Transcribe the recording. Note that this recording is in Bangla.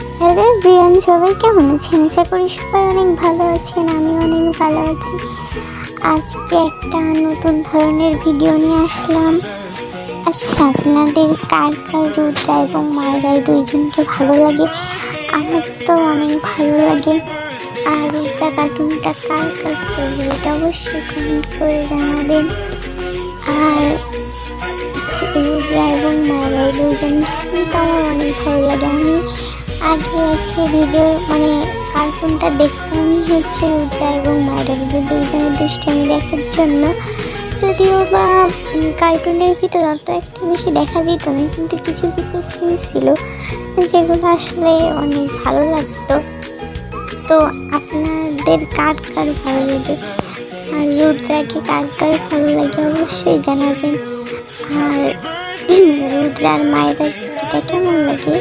হ্যালো এভরিওয়ান, সবাই কেমন আছেন? আশা করি সবাই অনেক ভালো আছেন। আমি অনেক ভালো আছি। আজকে একটা নতুন ধরনের ভিডিও নিয়ে আসলাম। আচ্ছা, আপনাদের কার কার রুদ্রা এবং মায়েরা দুইজনকে ভালো লাগে? আমার তো অনেক ভালো লাগে। আর রুদ্রা কার্টুনটা কার কার ফেভারিট অবশ্যই কমেন্ট করে জানাবেন। আর রুদ্রা এবং মায়েরা দুইজন কিন্তু আমার অনেক ভালো লাগে। আমি আগে আছে ভিডিও কার্টুনটা দেখতামই হচ্ছে রুদ্রা এবং মায়েরা দুইজনের দুষ্টামি দেখার জন্য। যদিও বা কার্টুনের ভিতরে অত একটা বেশি দেখা যেত না, কিন্তু কিছু কিছু সিন ছিল যেগুলো আসলে অনেক ভালো লাগতো। তো আপনাদের কার কার ভালো লাগে, আর রুদ্রাকে কার কার ভালো লাগে অবশ্যই জানাবেন। আর রুদ্রার মায়েরা কেমন লাগে